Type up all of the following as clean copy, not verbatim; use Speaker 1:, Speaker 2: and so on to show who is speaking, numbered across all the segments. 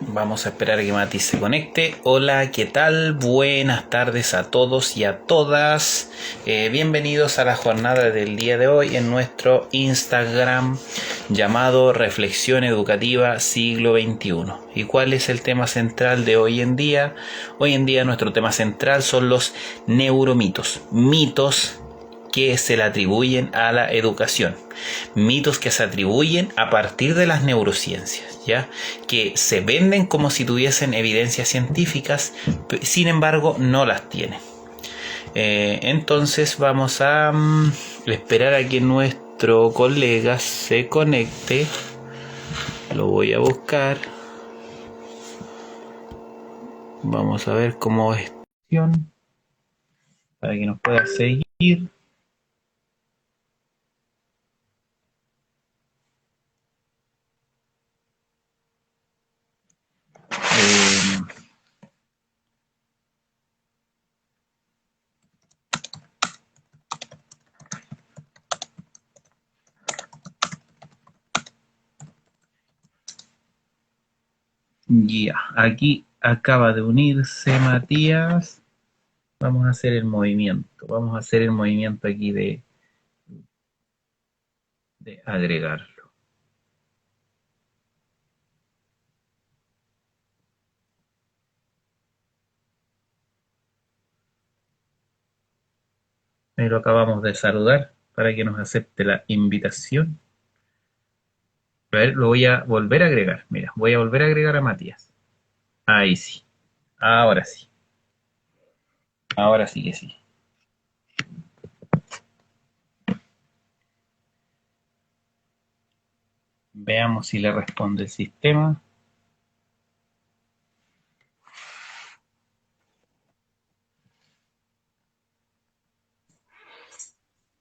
Speaker 1: Vamos a esperar a que Mati se conecte. Hola, ¿qué tal? Buenas tardes a todos y a todas. Bienvenidos a la jornada del día de hoy en nuestro Instagram llamado Reflexión Educativa Siglo XXI. ¿Y cuál es el tema central de hoy en día? Hoy en día nuestro tema central son los neuromitos. Mitos que se le atribuyen a la educación, mitos que se atribuyen a partir de las neurociencias, ¿ya? Que se venden como si tuviesen evidencias científicas, sin embargo no las tienen. Entonces vamos a esperar a que nuestro colega se conecte. Lo voy a buscar. Vamos a ver cómo es para que nos pueda seguir. Ya, aquí acaba de unirse Matías. Vamos a hacer el movimiento. Vamos a hacer el movimiento aquí de agregarlo. Ahí lo acabamos de saludar para que nos acepte la invitación. A ver, lo voy a volver a agregar. Mira, voy a volver a agregar a Matías. Ahí sí. Ahora sí. Ahora sí que sí. Veamos si le responde el sistema.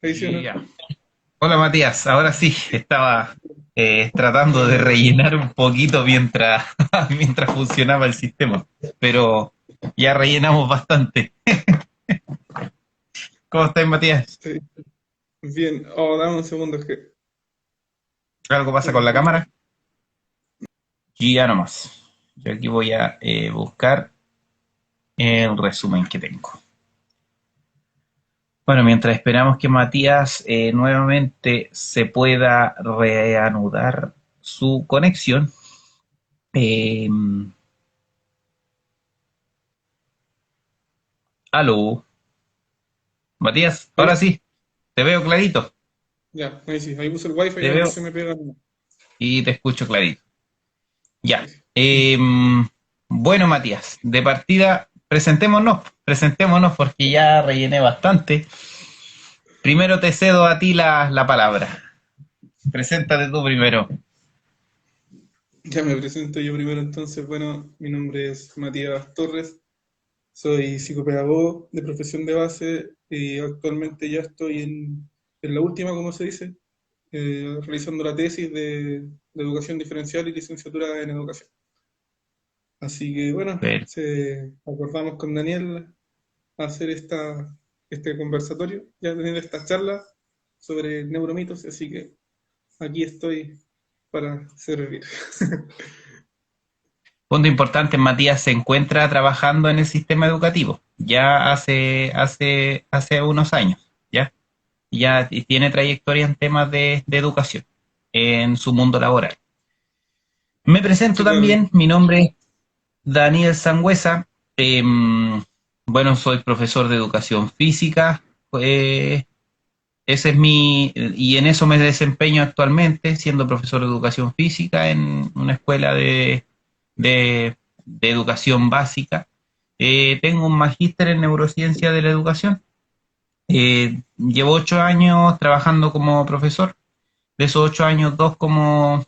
Speaker 1: Ya. Hola Matías, ahora sí, estaba tratando de rellenar un poquito mientras, mientras funcionaba el sistema, pero ya rellenamos bastante. ¿Cómo estás, Matías?
Speaker 2: Sí. Bien, dame un segundo que
Speaker 1: ¿Algo pasa
Speaker 2: no te
Speaker 1: con la
Speaker 2: escucho.
Speaker 1: cámara? Y ya nomás. Yo aquí voy a buscar el resumen que tengo. Bueno, mientras esperamos que Matías nuevamente se pueda reanudar su conexión, eh, aló, Matías, ahora
Speaker 2: ¿Aló?
Speaker 1: sí, te veo clarito,
Speaker 2: Ya, ahí sí, ahí puse el wifi y
Speaker 1: te
Speaker 2: a ver
Speaker 1: veo
Speaker 2: si me pega.
Speaker 1: y te escucho clarito.
Speaker 2: Ahí
Speaker 1: Ya.
Speaker 2: sí.
Speaker 1: Bueno, Matías, de partida, presentémonos porque ya rellené bastante. Primero te cedo a ti la palabra. Preséntate tú primero.
Speaker 2: Ya me presento yo primero entonces. Bueno, mi nombre es Matías Torres, soy psicopedagogo de profesión de base y actualmente ya estoy en la última, como se dice, realizando la tesis de educación diferencial y licenciatura en educación. Así que bueno,
Speaker 1: Pero,
Speaker 2: acordamos con Daniel hacer este conversatorio, ya tener esta charla sobre neuromitos, así que aquí estoy para servir.
Speaker 1: punto importante, Matías se encuentra trabajando en el sistema educativo ya hace unos años, ¿ya? Ya tiene trayectoria en temas de educación en su mundo laboral. Me presento
Speaker 2: Sí, claro.
Speaker 1: también, mi nombre es Daniel Sangüesa. Eh, bueno, soy profesor de educación física. eh, Ese es y en eso me desempeño actualmente, siendo profesor de educación física en una escuela de educación básica. Tengo un magíster en neurociencia de la educación. Llevo 8 años trabajando como profesor. De esos 8 años, dos como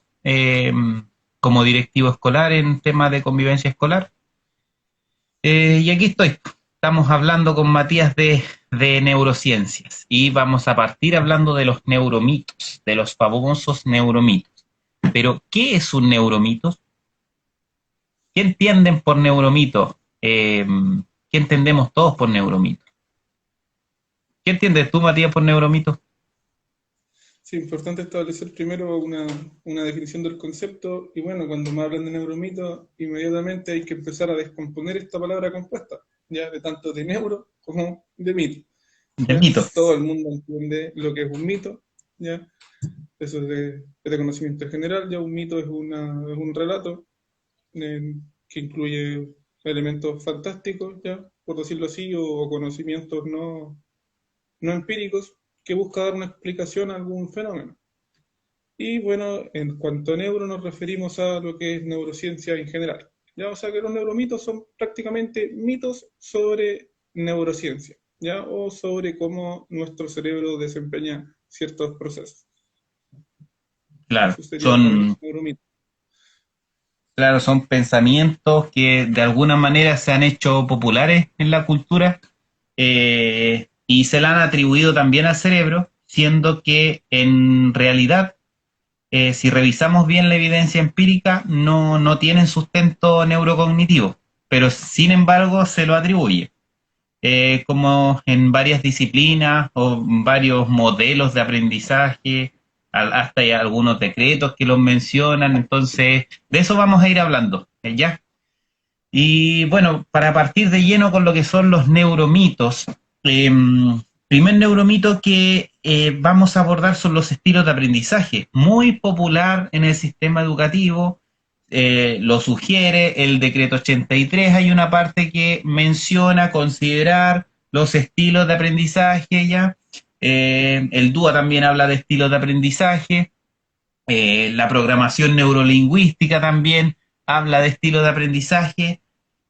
Speaker 1: directivo escolar en temas de convivencia escolar. Y aquí estoy. Estamos hablando con Matías de neurociencias y vamos a partir hablando de los neuromitos, de los famosos neuromitos. Pero, ¿qué es un neuromito? ¿Qué entienden por neuromito? ¿Qué entendemos todos por neuromito? ¿Qué entiendes tú, Matías, por neuromito?
Speaker 2: Sí, importante establecer primero una definición del concepto y bueno, cuando me hablan de neuromito, inmediatamente hay que empezar a descomponer esta palabra compuesta, ya de tanto de neuro como de mito,
Speaker 1: De
Speaker 2: ya.
Speaker 1: mito.
Speaker 2: Todo el mundo entiende lo que es un mito, ya. Eso es de conocimiento general, ya un mito es un relato que incluye elementos fantásticos, ya, por decirlo así, o conocimientos no empíricos que busca dar una explicación a algún fenómeno. Y bueno, en cuanto a neuro nos referimos a lo que es neurociencia en general. ¿Ya? O sea que los neuromitos son prácticamente mitos sobre neurociencia, ¿ya? O sobre cómo nuestro cerebro desempeña ciertos procesos.
Speaker 1: Claro,
Speaker 2: Eso sería para mí
Speaker 1: son,
Speaker 2: neuromito.
Speaker 1: claro, son pensamientos que de alguna manera se han hecho populares en la cultura y se le han atribuido también al cerebro, siendo que en realidad, si revisamos bien la evidencia empírica, no tienen sustento neurocognitivo, pero sin embargo se lo atribuye. Como en varias disciplinas o varios modelos de aprendizaje, hasta hay algunos decretos que los mencionan, entonces de eso vamos a ir hablando, ¿ya? Y bueno, para partir de lleno con lo que son los neuromitos, primer neuromito que vamos a abordar son los estilos de aprendizaje, muy popular en el sistema educativo, lo sugiere el decreto 83, hay una parte que menciona considerar los estilos de aprendizaje ya, el DUA también habla de estilos de aprendizaje, la programación neurolingüística también habla de estilos de aprendizaje.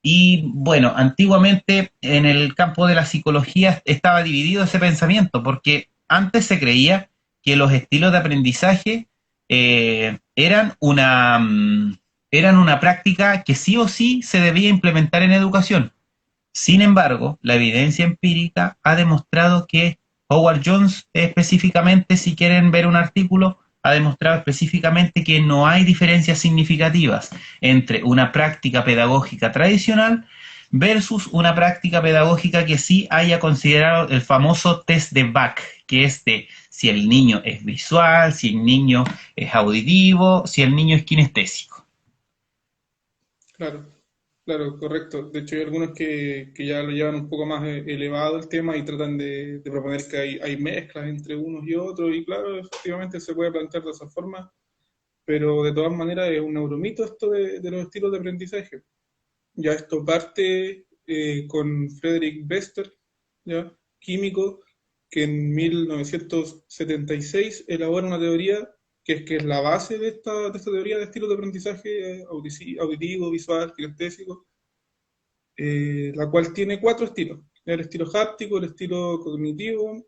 Speaker 1: Y bueno, antiguamente en el campo de la psicología estaba dividido ese pensamiento, porque antes se creía que los estilos de aprendizaje eran una práctica que sí o sí se debía implementar en educación. Sin embargo, la evidencia empírica ha demostrado que Howard Jones específicamente, si quieren ver un artículo, ha demostrado específicamente que no hay diferencias significativas entre una práctica pedagógica tradicional versus una práctica pedagógica que sí haya considerado el famoso test de Back, que es de si el niño es visual, si el niño es auditivo, si el niño es kinestésico.
Speaker 2: Claro, claro, correcto. De hecho, hay algunos que ya lo llevan un poco más elevado el tema y tratan de proponer que hay mezclas entre unos y otros. Y claro, efectivamente se puede plantear de esa forma, pero de todas maneras es un neuromito esto de los estilos de aprendizaje. Ya esto parte con Frederick Bester, ¿ya? Químico, que en 1976 elabora una teoría que es la base de esta teoría de estilos de aprendizaje auditivo, visual, kinestésico, la cual tiene cuatro estilos: el estilo háptico, el estilo cognitivo,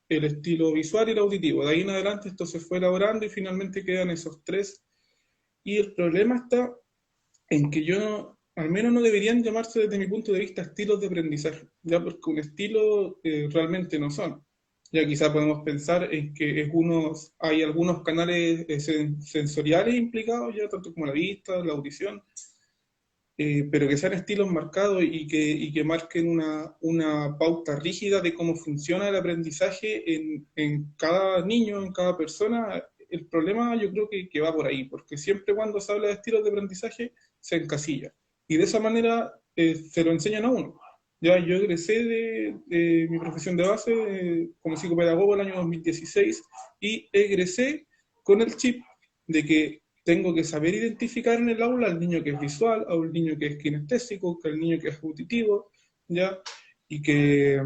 Speaker 2: el estilo visual y el auditivo. De ahí en adelante esto se fue elaborando y finalmente quedan esos tres. Y el problema está en que yo, al menos no deberían llamarse desde mi punto de vista estilos de aprendizaje, ya porque un estilo realmente no son. Ya quizá podemos pensar en que hay algunos canales sensoriales implicados, ya tanto como la vista, la audición, pero que sean estilos marcados y que marquen una pauta rígida de cómo funciona el aprendizaje en cada niño, en cada persona. El problema yo creo que va por ahí, porque siempre cuando se habla de estilos de aprendizaje se encasilla. Y de esa manera se lo enseñan a uno. Ya yo egresé de mi profesión de base como psicopedagogo el año 2016 y egresé con el chip de que tengo que saber identificar en el aula al niño que es visual, al niño que es kinestésico, al niño que es auditivo, ¿ya? Y que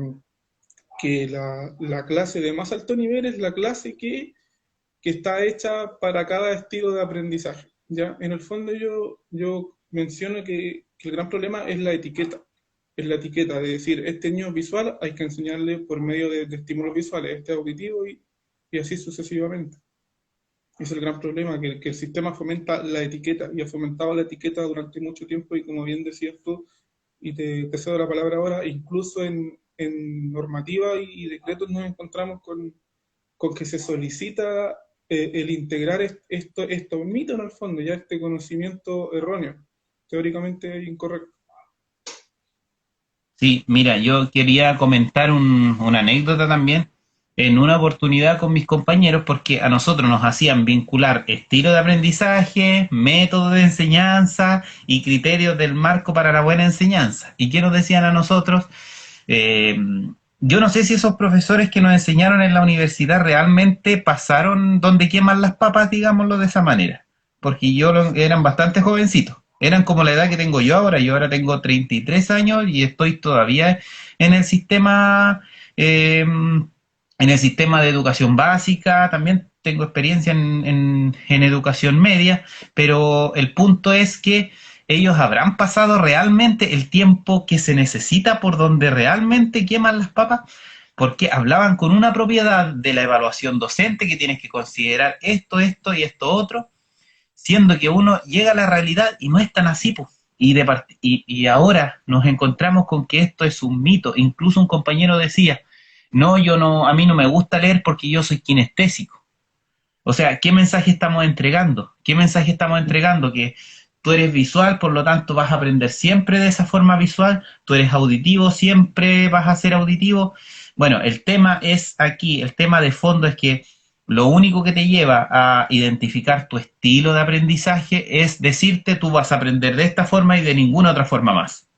Speaker 2: la clase de más alto nivel es la clase que está hecha para cada estilo de aprendizaje, ¿ya? En el fondo yo menciono que el gran problema es la etiqueta de decir, este niño es visual, hay que enseñarle por medio de estímulos visuales, este es auditivo y así sucesivamente. Es el gran problema, que el sistema fomenta la etiqueta y ha fomentado la etiqueta durante mucho tiempo y como bien decías tú, y te cedo la palabra ahora, incluso en normativa y decretos nos encontramos con que se solicita el integrar estos mitos en el fondo, ya este conocimiento erróneo, teóricamente incorrecto.
Speaker 1: Sí, mira, yo quería comentar una anécdota también. en una oportunidad con mis compañeros porque a nosotros nos hacían vincular estilo de aprendizaje, método de enseñanza y criterios del marco para la buena enseñanza. ¿Y qué nos decían a nosotros? Eh, yo no sé si esos profesores que nos enseñaron en la universidad realmente pasaron donde queman las papas, digámoslo de esa manera, porque eran bastante jovencitos. Eran como la edad que tengo yo ahora tengo 33 años y estoy todavía en el sistema en el sistema de educación básica, también tengo experiencia en educación media, pero el punto es que ellos habrán pasado realmente el tiempo que se necesita por donde realmente queman las papas, porque hablaban con una propiedad de la evaluación docente que tienes que considerar esto y esto otro, siendo que uno llega a la realidad y no es tan así, pues. Y ahora nos encontramos con que esto es un mito. Incluso un compañero decía, no, yo no, a mí no me gusta leer porque yo soy kinestésico. O sea, ¿qué mensaje estamos entregando? ¿Qué mensaje estamos entregando? Que tú eres visual, por lo tanto vas a aprender siempre de esa forma visual, tú eres auditivo, siempre vas a ser auditivo. Bueno, el tema es aquí, el tema de fondo es que lo único que te lleva a identificar tu estilo de aprendizaje es decirte tú vas a aprender de esta forma y de ninguna otra forma más,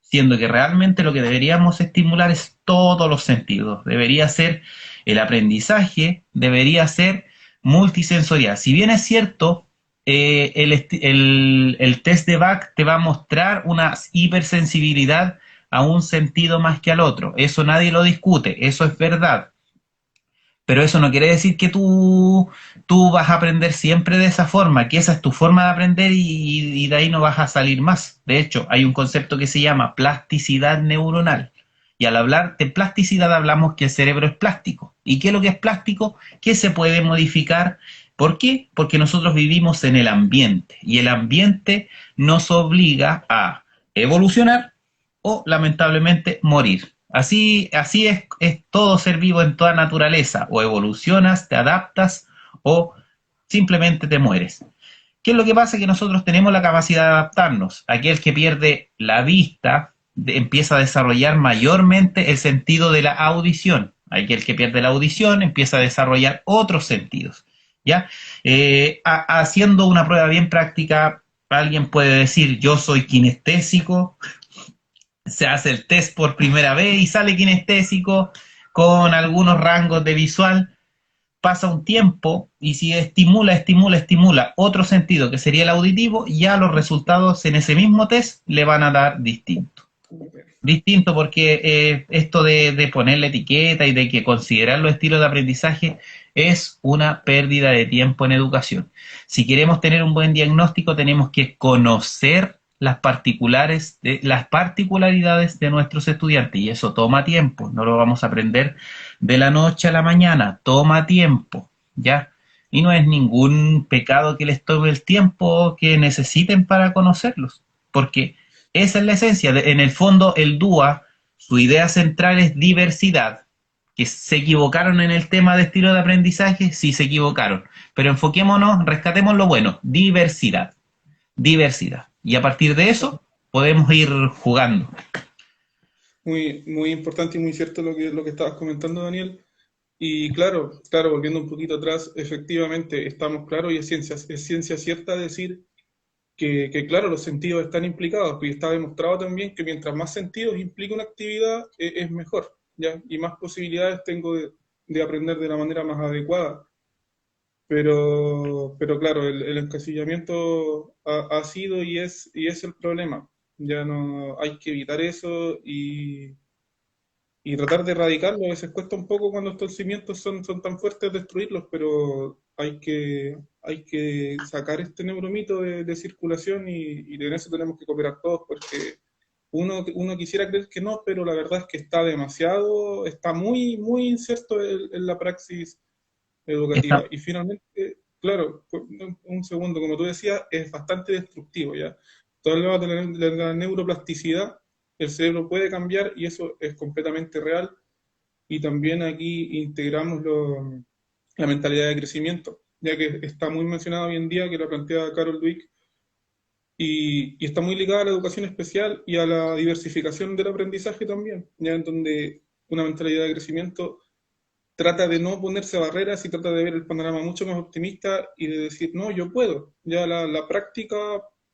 Speaker 1: siendo que realmente lo que deberíamos estimular es todos los sentidos. Debería ser el aprendizaje, debería ser multisensorial. Si bien es cierto, el test de Bach te va a mostrar una hipersensibilidad a un sentido más que al otro. Eso nadie lo discute, eso es verdad. Pero eso no quiere decir que tú vas a aprender siempre de esa forma, que esa es tu forma de aprender y de ahí no vas a salir más. De hecho, hay un concepto que se llama plasticidad neuronal. Y al hablar de plasticidad hablamos que el cerebro es plástico. ¿Y qué es lo que es plástico? Que se puede modificar. ¿Por qué? Porque nosotros vivimos en el ambiente y el ambiente nos obliga a evolucionar o lamentablemente morir. Así es todo ser vivo en toda naturaleza. O evolucionas, te adaptas o simplemente te mueres. ¿Qué es lo que pasa? Que nosotros tenemos la capacidad de adaptarnos. Aquel que pierde la vista empieza a desarrollar mayormente el sentido de la audición. Aquel que pierde la audición empieza a desarrollar otros sentidos. ¿Ya? Haciendo una prueba bien práctica, alguien puede decir, yo soy kinestésico, se hace el test por primera vez y sale kinestésico con algunos rangos de visual, pasa un tiempo y si estimula otro sentido que sería el auditivo, ya los resultados en ese mismo test le van a dar distinto. Distinto porque esto de poner la etiqueta y de que considerar los estilos de aprendizaje es una pérdida de tiempo en educación. Si queremos tener un buen diagnóstico, tenemos que conocer las particularidades de nuestros estudiantes y eso toma tiempo, no lo vamos a aprender de la noche a la mañana, toma tiempo, ¿ya? Y no es ningún pecado que les tome el tiempo que necesiten para conocerlos, porque esa es la esencia. En el fondo, el DUA, su idea central es diversidad. Que se equivocaron en el tema de estilo de aprendizaje, sí se equivocaron. Pero enfoquémonos, rescatemos lo bueno, diversidad. Diversidad. Y a partir de eso, podemos ir jugando.
Speaker 2: Muy, muy importante y muy cierto lo que estabas comentando, Daniel. Y claro, volviendo un poquito atrás, efectivamente estamos claros y es ciencia cierta decir que, claro, los sentidos están implicados, y está demostrado también que mientras más sentidos implica una actividad, es mejor, ¿ya? Y más posibilidades tengo de aprender de la manera más adecuada. Pero claro, el encasillamiento ha sido y es el problema. Ya no hay que evitar eso y tratar de erradicarlo. A veces cuesta un poco cuando estos cimientos son tan fuertes destruirlos, pero hay que sacar este neuromito de circulación y en eso tenemos que cooperar todos porque uno quisiera creer que no, pero la verdad es que está muy, muy inserto en la praxis educativa.
Speaker 1: Está,
Speaker 2: Y finalmente, claro, un segundo, como tú decías, es bastante destructivo, ¿ya? Todo el tema de la neuroplasticidad, el cerebro puede cambiar y eso es completamente real. Y también aquí integramos la mentalidad de crecimiento, ya que está muy mencionada hoy en día, que la plantea Carol Dweck, y está muy ligada a la educación especial y a la diversificación del aprendizaje también, ya en donde una mentalidad de crecimiento trata de no ponerse barreras y trata de ver el panorama mucho más optimista y de decir, no, yo puedo, ya la práctica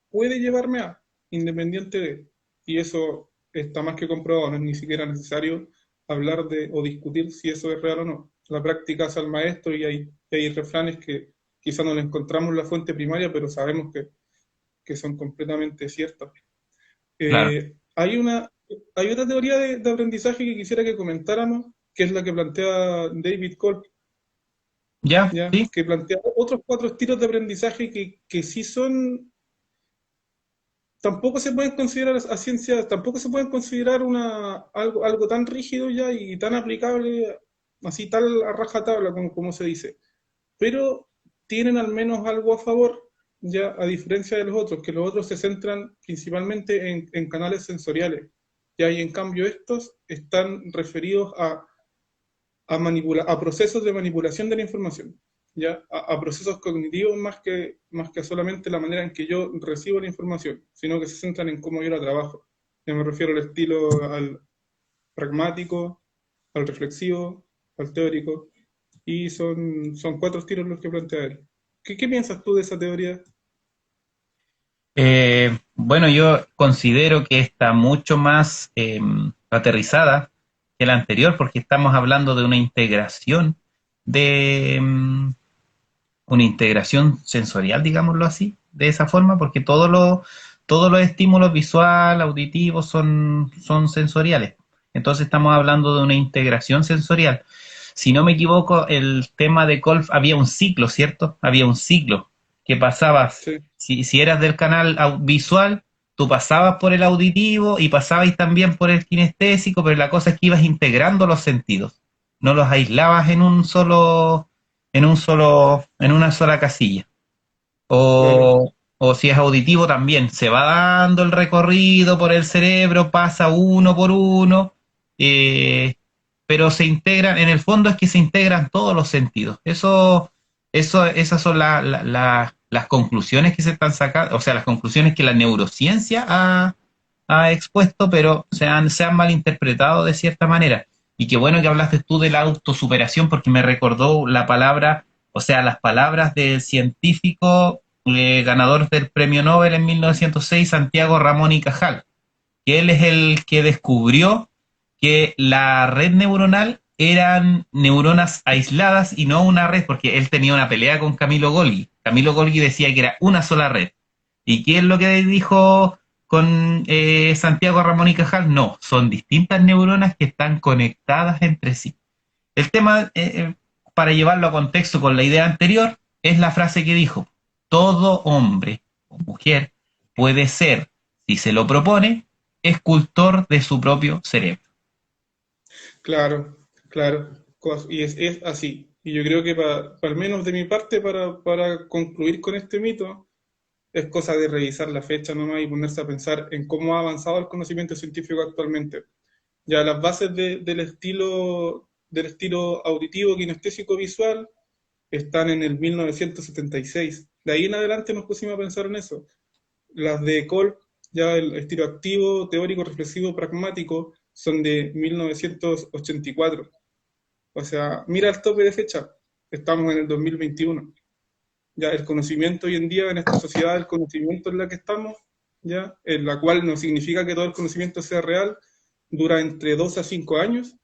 Speaker 2: puede llevarme a, independiente de, y eso está más que comprobado, no es ni siquiera necesario hablar de o discutir si eso es real o no. La práctica hace al maestro y hay refranes que quizá no le encontramos la fuente primaria, pero sabemos que son completamente ciertas.
Speaker 1: Claro.
Speaker 2: Hay hay otra teoría de aprendizaje que quisiera que comentáramos, que es la que plantea David Kolb,
Speaker 1: ¿Ya?
Speaker 2: ¿ya?
Speaker 1: ¿Sí?
Speaker 2: Que plantea otros cuatro estilos de aprendizaje que sí son, tampoco se pueden considerar a ciencia, tampoco se pueden considerar algo tan rígido ya y tan aplicable, así tal a rajatabla como se dice, pero tienen al menos algo a favor, ya a diferencia de los otros, que los otros se centran principalmente en canales sensoriales, ya y en cambio estos están referidos a procesos de manipulación de la información, ya a procesos cognitivos más que solamente la manera en que yo recibo la información, sino que se centran en cómo yo la trabajo. Ya me refiero al estilo al pragmático, al reflexivo, al teórico, y son cuatro estilos los que plantea él. ¿Qué piensas tú de esa teoría?
Speaker 1: Bueno, yo considero que está mucho más aterrizada que la anterior porque estamos hablando de de una integración sensorial, digámoslo así, de esa forma, porque todos los estímulos visual, auditivos son sensoriales. Entonces estamos hablando de una integración sensorial. Si no me equivoco, el tema de Kolb había un ciclo, ¿cierto? Había un ciclo que pasabas,
Speaker 2: Sí,
Speaker 1: si eras del canal visual, tú pasabas por el auditivo y pasabas también por el kinestésico, pero la cosa es que ibas integrando los sentidos, no los aislabas en una sola casilla.
Speaker 2: claro,
Speaker 1: O si es auditivo también, se va dando el recorrido por el cerebro, pasa uno por uno, eh, pero se integran, en el fondo es que se integran todos los sentidos. Esas son las conclusiones que se están sacando, o sea, las conclusiones que la neurociencia ha expuesto, pero se han malinterpretado de cierta manera. Y qué bueno que hablaste tú de la autosuperación, porque me recordó la palabra, o sea, las palabras del científico ganador del premio Nobel en 1906, Santiago Ramón y Cajal, que él es el que descubrió que la red neuronal eran neuronas aisladas y no una red, porque él tenía una pelea con Camilo Golgi. Camilo Golgi decía que era una sola red. ¿Y qué es lo que dijo con Santiago Ramón y Cajal? No, son distintas neuronas que están conectadas entre sí. El tema, para llevarlo a contexto con la idea anterior, es la frase que dijo: todo hombre o mujer puede ser, si se lo propone, escultor de su propio cerebro.
Speaker 2: claro, claro. Y es así. Y yo creo que al menos de mi parte, para concluir con este mito, es cosa de revisar la fecha nomás y ponerse a pensar en cómo ha avanzado el conocimiento científico actualmente. Ya las bases del estilo auditivo, kinestésico, visual, están en el 1976. De ahí en adelante nos pusimos a pensar en eso. Las de Kolb, ya el estilo activo, teórico, reflexivo, pragmático, son de 1984. O sea, mira el tope de fecha, estamos en el 2021. Ya el conocimiento hoy en día en esta sociedad, el conocimiento en la que estamos, ya, en la cual no significa que todo el conocimiento sea real, dura entre 2 a 5 años,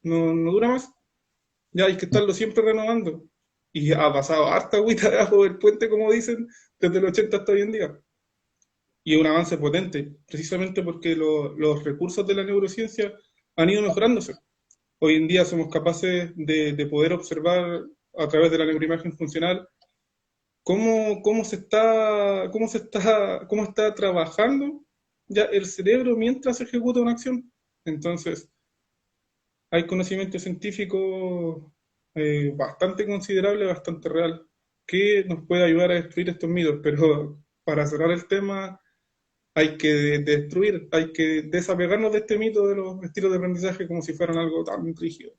Speaker 2: no dura más. Ya hay que estarlo siempre renovando. Y ha pasado harta agüita debajo del puente, como dicen, desde el 80 hasta hoy en día. Y es un avance potente, precisamente porque los recursos de la neurociencia han ido mejorándose. Hoy en día somos capaces de poder observar a través de la neuroimagen funcional cómo está trabajando ya el cerebro mientras se ejecuta una acción. Entonces, hay conocimiento científico bastante considerable, bastante real, que nos puede ayudar a destruir estos mitos, pero para cerrar el tema hay que destruir, hay que desapegarnos de este mito de los estilos de aprendizaje como si fueran algo tan rígido.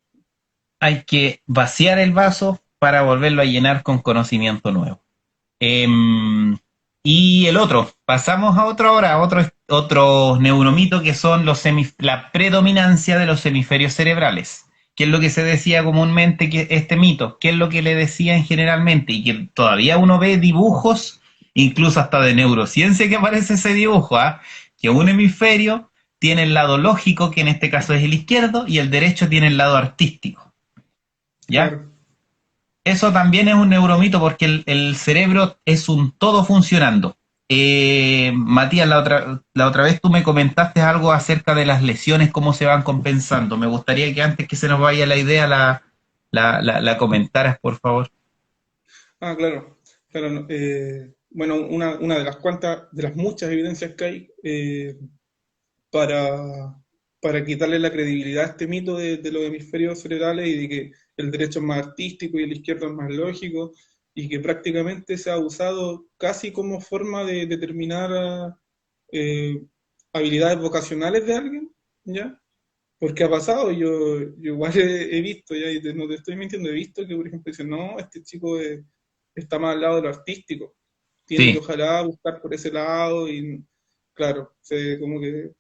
Speaker 1: Hay que vaciar el vaso para volverlo a llenar con conocimiento nuevo. Eh, y el otro, pasamos a otro ahora, otro neuromito que son la predominancia de los hemisferios cerebrales. ¿Qué es lo que se decía comúnmente, que este mito? ¿Qué es lo que le decían generalmente? Y que todavía uno ve dibujos, incluso hasta de neurociencia, que aparece ese dibujo, ¿ah? Que un hemisferio tiene el lado lógico, que en este caso es el izquierdo, y el derecho tiene el lado artístico, ¿ya?
Speaker 2: Claro.
Speaker 1: Eso también es un neuromito porque el cerebro es un todo funcionando. Matías, la otra vez tú me comentaste algo acerca de las lesiones, cómo se van compensando. Me gustaría que antes que se nos vaya la idea la comentaras, por favor.
Speaker 2: Ah, claro. Claro, no, bueno, una de las cuantas, de las muchas evidencias que hay para, para quitarle la credibilidad a este mito de los hemisferios cerebrales y de que el derecho es más artístico y el izquierdo es más lógico, y que prácticamente se ha usado casi como forma de determinar eh, habilidades vocacionales de alguien, ¿ya? Porque ha pasado, yo igual he visto, ya, y no te estoy mintiendo, he visto que, por ejemplo, dicen, no, este chico está más al lado de lo artístico, tiene que
Speaker 1: Sí,
Speaker 2: ojalá buscar por ese lado, y claro, como que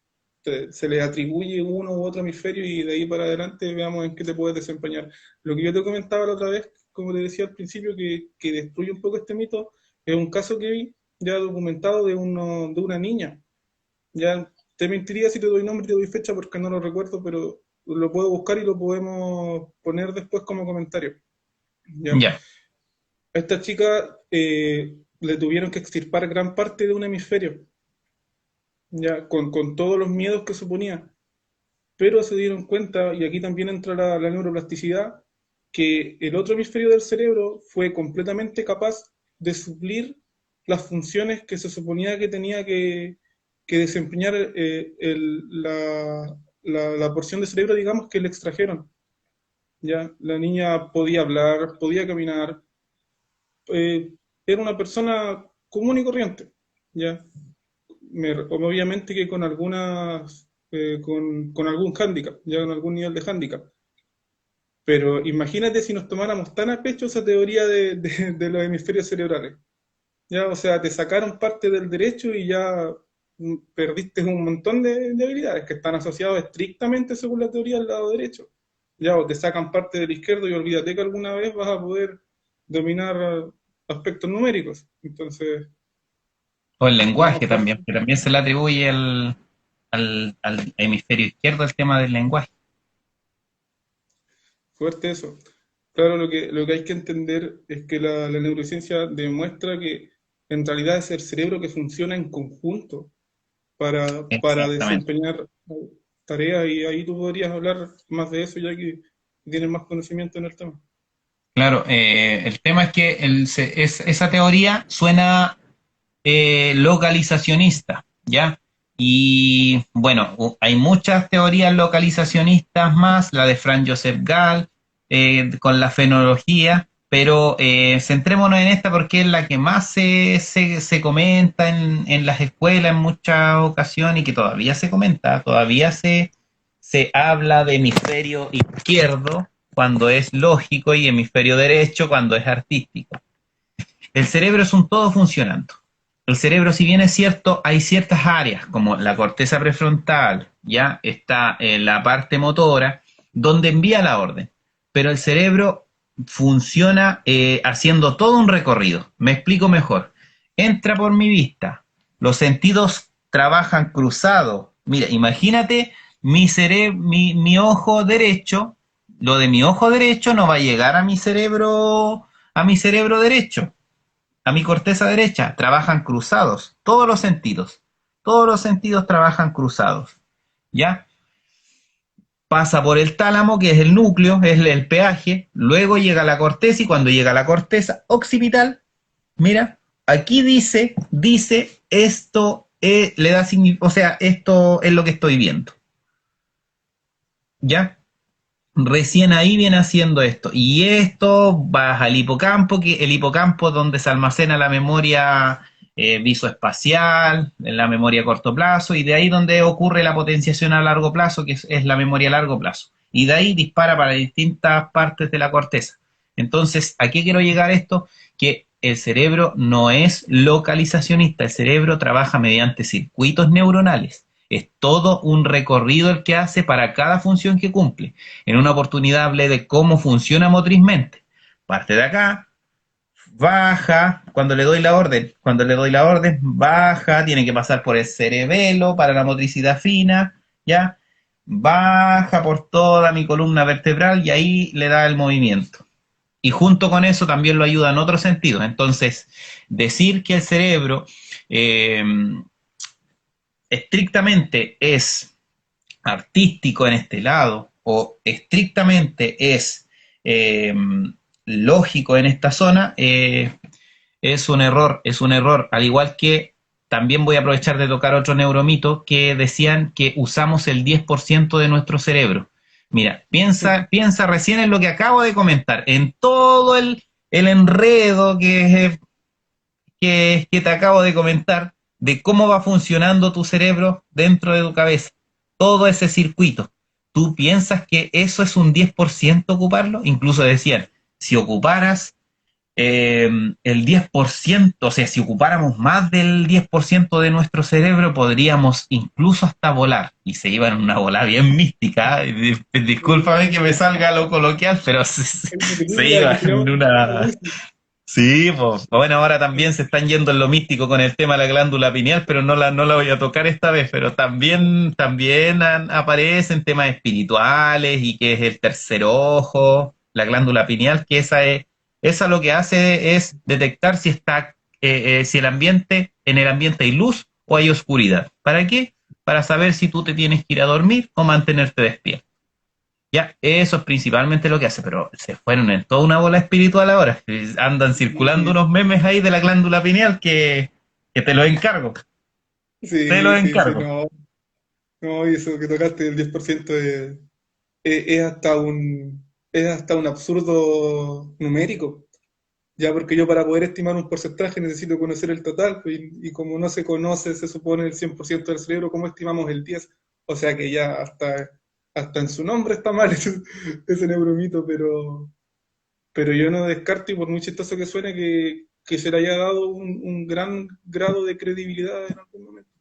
Speaker 2: se le atribuye uno u otro hemisferio y de ahí para adelante veamos en qué te puedes desempeñar. Lo que yo te comentaba la otra vez, como te decía al principio, que destruye un poco este mito, es un caso que vi ya documentado de una niña. Ya te mentiría si te doy nombre y te doy fecha porque no lo recuerdo, pero lo puedo buscar y lo podemos poner después como comentario. Ya.
Speaker 1: ya,
Speaker 2: A esta chica le tuvieron que extirpar gran parte de un hemisferio, ya, con todos los miedos que suponía. Pero se dieron cuenta, y aquí también entra la neuroplasticidad, que el otro hemisferio del cerebro fue completamente capaz de suplir las funciones que se suponía que tenía que desempeñar la porción de cerebro, digamos, que le extrajeron. ¿Ya? La niña podía hablar, podía caminar, era una persona común y corriente, ¿ya? Obviamente que con algunas, con algún hándicap, ya con algún nivel de hándicap. Pero imagínate si nos tomáramos tan a pecho esa teoría de los hemisferios cerebrales. Ya, o sea, te sacaron parte del derecho y ya perdiste un montón de habilidades que están asociadas estrictamente según la teoría del lado derecho. Ya, o te sacan parte del izquierdo y olvídate que alguna vez vas a poder dominar aspectos numéricos. Entonces,
Speaker 1: o el
Speaker 2: no,
Speaker 1: lenguaje también, que también se le atribuye al hemisferio izquierdo el tema del lenguaje.
Speaker 2: fuerte eso. Claro, lo que hay que entender es que la neurociencia demuestra que en realidad es el cerebro que funciona en conjunto para
Speaker 1: Exactamente.
Speaker 2: desempeñar tareas, y ahí tú podrías hablar más de eso ya que tienes más conocimiento en el tema.
Speaker 1: Claro, el tema es que esa teoría suena localizacionista, ¿ya? Y bueno, hay muchas teorías localizacionistas más, la de Franz Joseph Gall, con la fenología, pero centrémonos en esta porque es la que más se comenta en las escuelas en muchas ocasiones y que todavía se comenta, todavía se habla de hemisferio izquierdo cuando es lógico y hemisferio derecho cuando es artístico. El cerebro es un todo funcionando. El cerebro, si bien es cierto, hay ciertas áreas, como la corteza prefrontal, ya está en la parte motora, donde envía la orden. Pero el cerebro funciona haciendo todo un recorrido. Me explico mejor. Entra por mi vista. Los sentidos trabajan cruzados. Mira, imagínate mi ojo derecho. Lo de mi ojo derecho no va a llegar a mi cerebro derecho, a mi corteza derecha, trabajan cruzados, todos los sentidos trabajan cruzados, ¿ya? Pasa por el tálamo, que es el núcleo, es el peaje, luego llega a la corteza y cuando llega a la corteza occipital, mira, aquí dice esto le da o sea, esto es lo que estoy viendo, ¿ya? Recién ahí viene haciendo esto. Y esto vas al hipocampo, que el hipocampo es donde se almacena la memoria visoespacial, la memoria a corto plazo, y de ahí donde ocurre la potenciación a largo plazo, que es la memoria a largo plazo. Y de ahí dispara para distintas partes de la corteza. Entonces, ¿a qué quiero llegar esto? Que el cerebro no es localizacionista, el cerebro trabaja mediante circuitos neuronales. es todo un recorrido el que hace para cada función que cumple. En una oportunidad hablé de cómo funciona motrizmente. Parte de acá, baja, cuando le doy la orden, baja, tiene que pasar por el cerebelo para la motricidad fina, ¿ya? Baja por toda mi columna vertebral y ahí le da el movimiento. Y junto con eso también lo ayuda en otro sentido. Entonces, decir que el cerebro eh, estrictamente es artístico en este lado o estrictamente es lógico en esta zona, es un error, al igual que también voy a aprovechar de tocar otro neuromito que decían que usamos el 10% de nuestro cerebro. Mira, piensa recién en lo que acabo de comentar, en todo el enredo que te acabo de comentar, de cómo va funcionando tu cerebro dentro de tu cabeza, todo ese circuito. ¿Tú piensas que eso es un 10% ocuparlo? Incluso decían, si ocuparas el 10%, o sea, si ocupáramos más del 10% de nuestro cerebro, podríamos incluso hasta volar. Y se iba en una bola bien mística. Discúlpame que me salga lo coloquial, pero
Speaker 2: Es una
Speaker 1: se
Speaker 2: película
Speaker 1: iba
Speaker 2: que
Speaker 1: en
Speaker 2: tenemos
Speaker 1: una...
Speaker 2: que
Speaker 1: Sí, pues bueno, ahora también se están yendo en lo místico con el tema de la glándula pineal, pero no la voy a tocar esta vez, pero también aparecen temas espirituales y que es el tercer ojo, la glándula pineal, que esa lo que hace es detectar si si en el ambiente hay luz o hay oscuridad. ¿Para qué? Para saber si tú te tienes que ir a dormir o mantenerte despierto. Ya, eso es principalmente lo que hace, pero se fueron en toda una bola espiritual ahora. Andan circulando
Speaker 2: sí,
Speaker 1: unos memes ahí de la glándula pineal que te los encargo. Te los
Speaker 2: sí,
Speaker 1: encargo.
Speaker 2: no, no, y eso que tocaste el 10% es es hasta un absurdo numérico, ya porque yo para poder estimar un porcentaje necesito conocer el total, pues, y como no se conoce, se supone el 100% del cerebro, ¿cómo estimamos el 10? O sea que ya hasta en su nombre está mal ese neuromito, pero yo no descarto, y por muy chistoso que suene, que se le haya dado un gran grado de credibilidad en algún momento.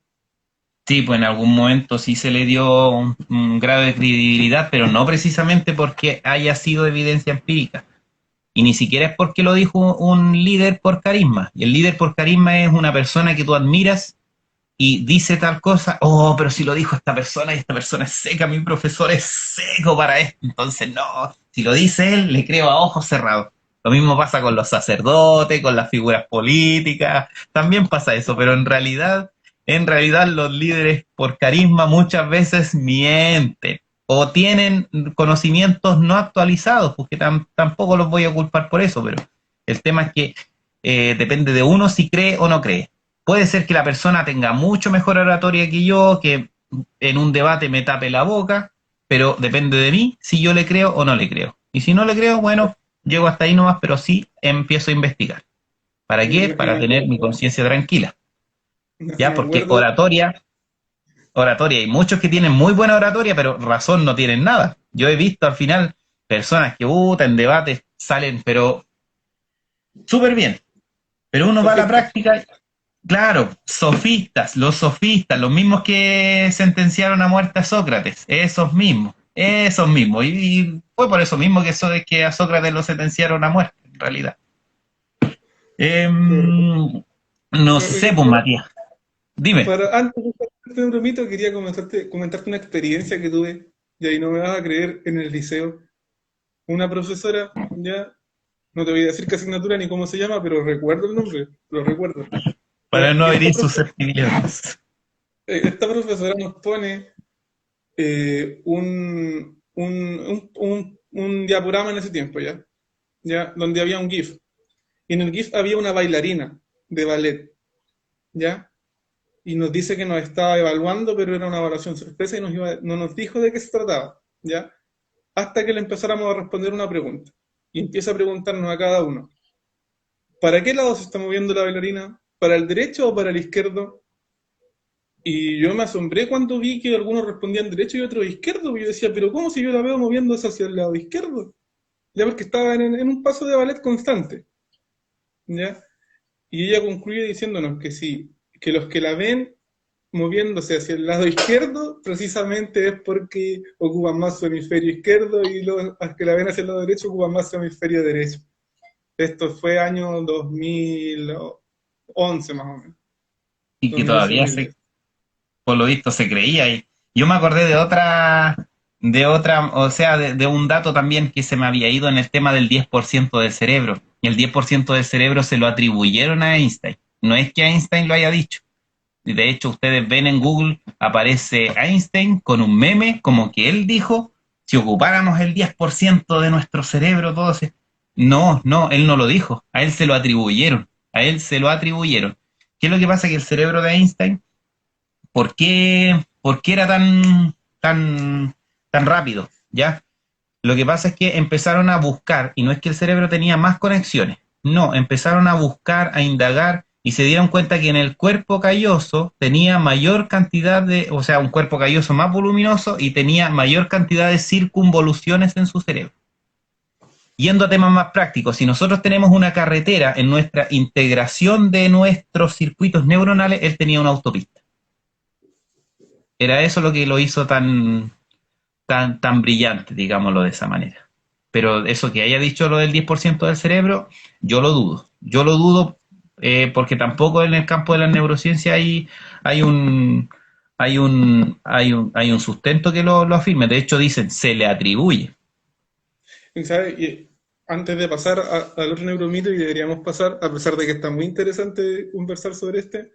Speaker 1: Sí, pues en algún momento sí se le dio un grado de credibilidad, pero no precisamente porque haya sido evidencia empírica. Y ni siquiera es porque lo dijo un líder por carisma. Y el líder por carisma es una persona que tú admiras y dice tal cosa, oh, pero si lo dijo esta persona y esta persona es seca, mi profesor es seco para esto, entonces no, si lo dice él, le creo a ojos cerrados. Lo mismo pasa con los sacerdotes, con las figuras políticas, también pasa eso, pero en realidad los líderes por carisma muchas veces mienten o tienen conocimientos no actualizados, porque tampoco los voy a culpar por eso, pero el tema es que depende de uno si cree o no cree. Puede ser que la persona tenga mucho mejor oratoria que yo, que en un debate me tape la boca, pero depende de mí si yo le creo o no le creo. Y si no le creo, bueno, llego hasta ahí nomás, pero sí empiezo a investigar. ¿Para
Speaker 2: Y
Speaker 1: qué?
Speaker 2: me, y
Speaker 1: Para
Speaker 2: me
Speaker 1: tener mi
Speaker 2: acuerdo,
Speaker 1: conciencia tranquila. ¿Ya?
Speaker 2: me
Speaker 1: Porque
Speaker 2: acuerdo,
Speaker 1: hay muchos que tienen muy buena oratoria, pero razón no tienen nada. Yo he visto al final personas que en debates salen, pero súper bien. Pero uno va a la
Speaker 2: sofista.
Speaker 1: práctica. Claro, sofistas, los mismos que sentenciaron a muerte a Sócrates, esos mismos. Y fue por eso mismo que a Sócrates lo sentenciaron a muerte, en realidad. No sé, pues Matías, dime.
Speaker 2: Antes de este bromito, quería comentarte una experiencia que tuve, y ahí no me vas a creer, en el liceo. Una profesora, ya, no te voy a decir qué asignatura ni cómo se llama, pero recuerdo el nombre, lo recuerdo.
Speaker 1: Para
Speaker 2: Ya,
Speaker 1: no
Speaker 2: y
Speaker 1: herir susceptibilidades.
Speaker 2: esta profesora nos pone un diaporama en ese tiempo, ya, donde había un GIF. Y en el GIF había una bailarina de ballet, ¿ya? Y nos dice que nos estaba evaluando, pero era una evaluación sorpresa y no nos dijo de qué se trataba, ¿ya? Hasta que le empezáramos a responder una pregunta. Y empieza a preguntarnos a cada uno, ¿para qué lado se está moviendo la bailarina? ¿Para el derecho o para el izquierdo? Y yo me asombré cuando vi que algunos respondían derecho y otros izquierdo. Y yo decía, pero ¿cómo si yo la veo moviéndose hacia el lado izquierdo? Ya porque estaba en un paso de ballet constante, ¿ya? Y ella concluye diciéndonos que sí, que los que la ven moviéndose hacia el lado izquierdo, precisamente es porque ocupan más su hemisferio izquierdo y los que la ven hacia el lado derecho ocupan más su hemisferio derecho. Esto fue año 2011 más o menos.
Speaker 1: Y que
Speaker 2: 2011,
Speaker 1: todavía
Speaker 2: 2010.
Speaker 1: por lo visto se creía. Y yo me acordé de otra, o sea, de un dato también que se me había ido en el tema del 10% del cerebro. Y el 10% del cerebro se lo atribuyeron a Einstein. No es que Einstein lo haya dicho. Y de hecho, ustedes ven en Google, aparece Einstein con un meme como que él dijo, si ocupáramos el 10% de nuestro cerebro, todo se... No, no, él no lo dijo. A él se lo atribuyeron. A él se lo atribuyeron. ¿Qué es lo que pasa? Que el cerebro de Einstein, ¿por qué era tan rápido? ¿Ya? Lo que pasa es que empezaron a buscar, y no es que el cerebro tenía más conexiones, no, empezaron a buscar, a indagar, y se dieron cuenta que en el cuerpo calloso tenía mayor cantidad o sea, un cuerpo calloso más voluminoso y tenía mayor cantidad de circunvoluciones en su cerebro. Yendo a temas más prácticos, si nosotros tenemos una carretera en nuestra integración de nuestros circuitos neuronales, él tenía una autopista. Era eso lo que lo hizo tan brillante, digámoslo de esa manera. Pero eso que haya dicho lo del 10% del cerebro, yo lo dudo. Yo lo dudo porque tampoco en el campo de la neurociencia hay un sustento que lo afirme. De hecho, dicen, se le atribuye.
Speaker 2: ¿Sabes? Y antes de pasar al otro neuromito, y deberíamos pasar, a pesar de que está muy interesante conversar sobre este,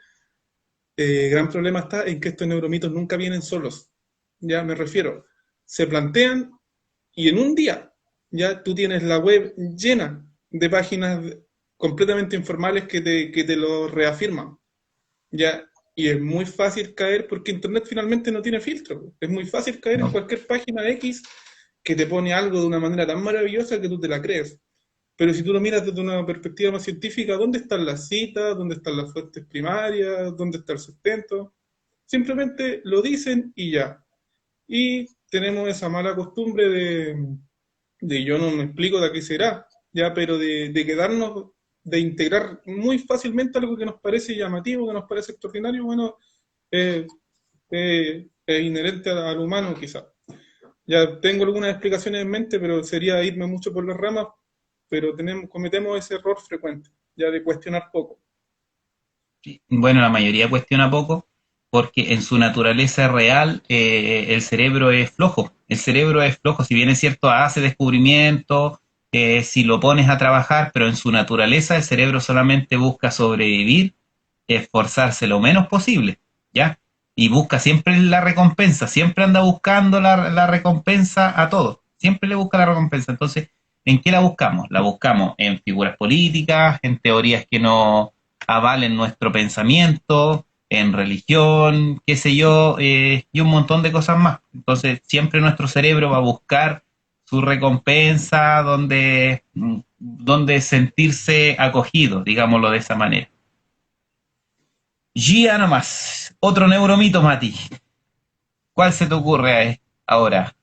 Speaker 2: gran problema está en que estos neuromitos nunca vienen solos. Ya me refiero, se plantean y en un día ya tú tienes la web llena de páginas completamente informales que te lo reafirman. Ya, y es muy fácil caer porque Internet finalmente no tiene filtro. Es muy fácil caer en
Speaker 1: No.
Speaker 2: cualquier página X que te pone algo de una manera tan maravillosa que tú te la crees. Pero si tú lo miras desde una perspectiva más científica, ¿dónde están las citas? ¿Dónde están las fuentes primarias? ¿Dónde está el sustento? Simplemente lo dicen y ya. Y tenemos esa mala costumbre de yo no me explico de qué será, ya, pero de quedarnos, de integrar muy fácilmente algo que nos parece llamativo, que nos parece extraordinario, bueno, es inherente al humano quizá. Ya tengo algunas explicaciones en mente, pero sería irme mucho por las ramas, pero cometemos ese error frecuente, ya de cuestionar poco.
Speaker 1: Bueno, la mayoría cuestiona poco porque en su naturaleza real el cerebro es flojo. El cerebro es flojo, si bien es cierto, hace descubrimientos, si lo pones a trabajar, pero en su naturaleza el cerebro solamente busca sobrevivir, esforzarse lo menos posible, ¿ya? Y busca siempre la recompensa, siempre anda buscando la recompensa a todo, siempre le busca la recompensa. Entonces, ¿en qué la buscamos? La buscamos en figuras políticas, en teorías que no avalen nuestro pensamiento, en religión, qué sé yo, y un montón de cosas más. Entonces, siempre nuestro cerebro va a buscar su recompensa donde sentirse acogido, digámoslo de esa manera. Ya nomás, otro neuromito, Mati. ¿Cuál se te ocurre ahora?